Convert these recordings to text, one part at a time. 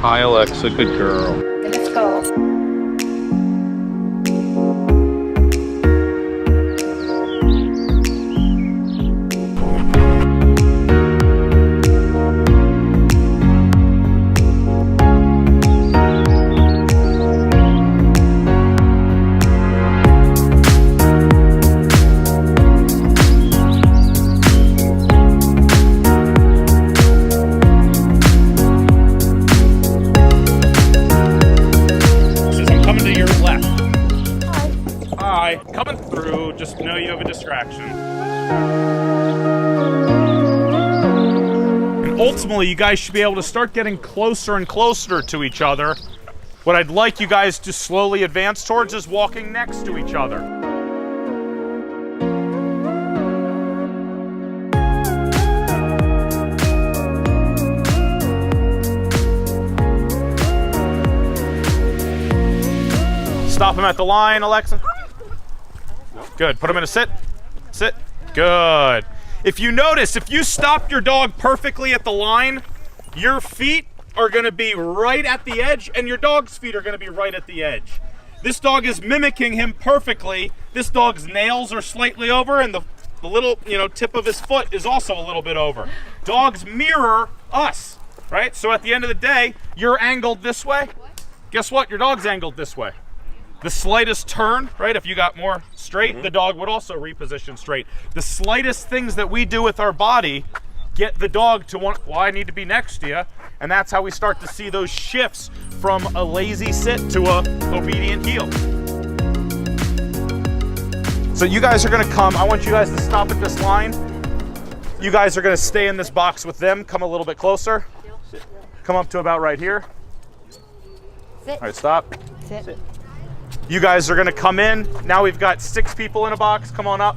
Hi, Alexa. Good girl. Let's go. Coming through, just know you have a distraction. And ultimately, you guys should be able to start getting closer and closer to each other. What I'd like you guys to slowly advance towards is walking next to each other. Stop him at the line, Alexa. Good. Put him in a sit. Sit. Good. If you notice, if you stop your dog perfectly at the line, your feet are going to be right at the edge and your dog's feet are going to be right at the edge. This dog is mimicking him perfectly. This dog's nails are slightly over and the little, tip of his foot is also a little bit over. Dogs mirror us, right? So at the end of the day, you're angled this way. Guess what? Your dog's angled this way. The slightest turn, right, if you got more straight, the dog would also reposition straight. The slightest things that we do with our body get the dog to want, well, I need to be next to you. And that's how we start to see those shifts from a lazy sit to a obedient heel. So you guys are gonna come, I want you guys to stop at this line. You guys are gonna stay in this box with them, come a little bit closer. Come up to about right here. Sit. All right, stop. Sit. You guys are gonna come in. Now we've got 6 people in a box. Come on up.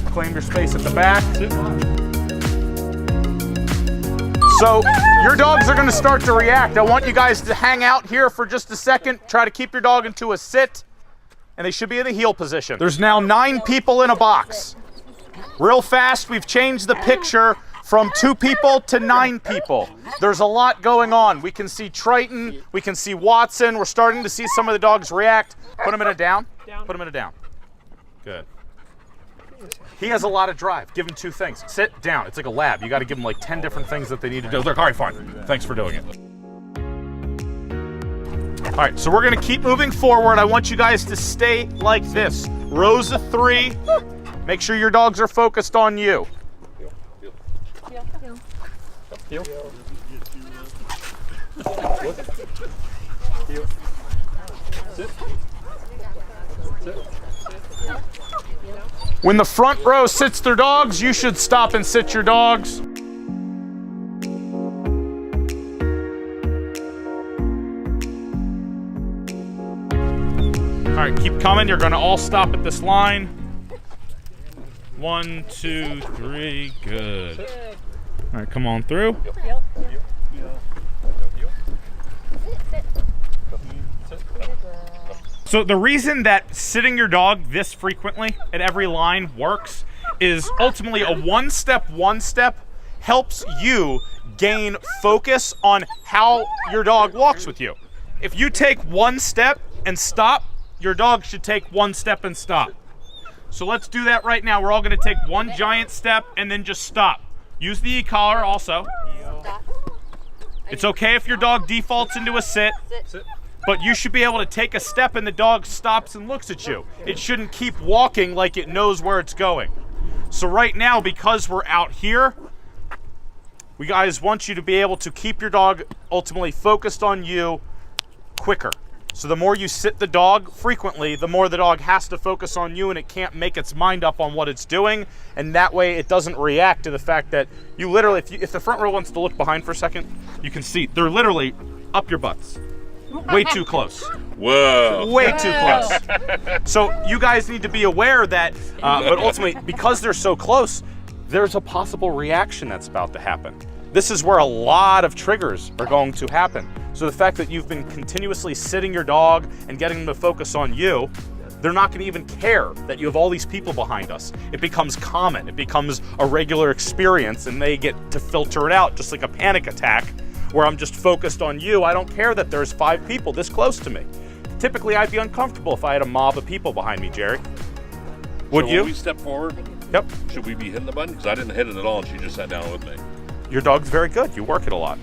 Claim your space at the back. So your dogs are gonna start to react. I want you guys to hang out here for just a second. Try to keep your dog into a sit, and they should be in the heel position. There's now 9 people in a box. Real fast, we've changed the picture from 2 people to 9 people. There's a lot going on. We can see Triton, we can see Watson. We're starting to see some of the dogs react. Put him in a down. Put him in a down. Good. He has a lot of drive. Give him 2 things. Sit down. It's like a lab. You got to give them like 10 different things that they need to do. They're like, all right, fine. Thanks for doing it. All right, so we're going to keep moving forward. I want you guys to stay like this. Rows of 3. Make sure your dogs are focused on you. Heel. Sit. When the front row sits their dogs, you should stop and sit your dogs. All right, keep coming. You're going to all stop at this line. 1, 2, 3. Good. All right, come on through. So the reason that sitting your dog this frequently at every line works is ultimately a one step helps you gain focus on how your dog walks with you. If you take 1 step and stop, your dog should take 1 step and stop. So let's do that right now. We're all going to take 1 giant step and then just stop. Use the e-collar also. It's okay if your dog defaults into a sit, but you should be able to take a step and the dog stops and looks at you. It shouldn't keep walking like it knows where it's going. So right now, because we're out here, we guys want you to be able to keep your dog ultimately focused on you quicker. So the more you sit the dog frequently, the more the dog has to focus on you and it can't make its mind up on what it's doing. And that way it doesn't react to the fact that you literally, if the front row wants to look behind for a second, you can see they're literally up your butts. Way too close. Whoa. Way too close. So you guys need to be aware that, but ultimately, because they're so close, there's a possible reaction that's about to happen. This is where a lot of triggers are going to happen. So the fact that you've been continuously sitting your dog and getting them to focus on you, they're not going to even care that you have all these people behind us. It becomes common. It becomes a regular experience and they get to filter it out just like a panic attack where I'm just focused on you. I don't care that there's 5 people this close to me. Typically, I'd be uncomfortable if I had a mob of people behind me, Jerry. Would so you? When we step forward, yep. Should we be hitting the button? Because I didn't hit it at all, and she just sat down with me. Your dog's very good. You work it a lot.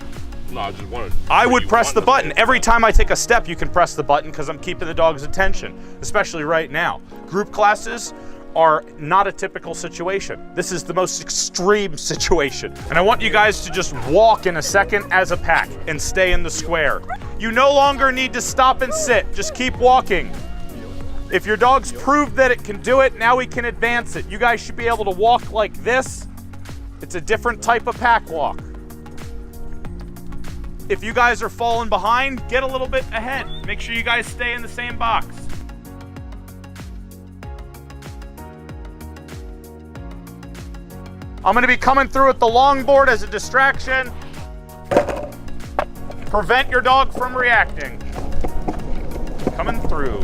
No, I just wanted. I would press the button. Every time I take a step, you can press the button because I'm keeping the dog's attention, especially right now. Group classes are not a typical situation. This is the most extreme situation. And I want you guys to just walk in a second as a pack and stay in the square. You no longer need to stop and sit. Just keep walking. If your dog's proved that it can do it, now we can advance it. You guys should be able to walk like this. It's a different type of pack walk. If you guys are falling behind, get a little bit ahead. Make sure you guys stay in the same box. I'm gonna be coming through with the longboard as a distraction. Prevent your dog from reacting. Coming through.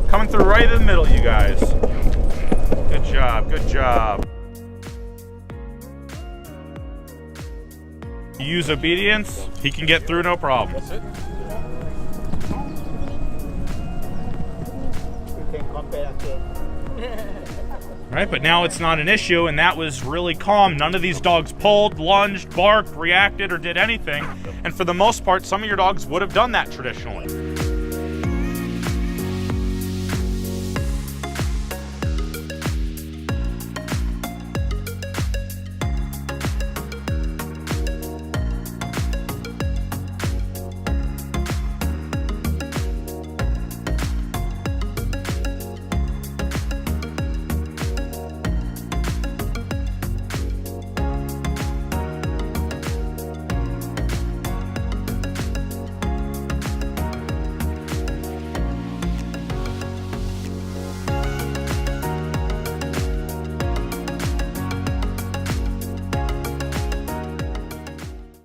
Coming through right in the middle, you guys. Good job, good job. You use obedience, he can get through no problem. That's it. Right, but now it's not an issue, and that was really calm. None of these dogs pulled, lunged, barked, reacted, or did anything. And for the most part, some of your dogs would have done that traditionally.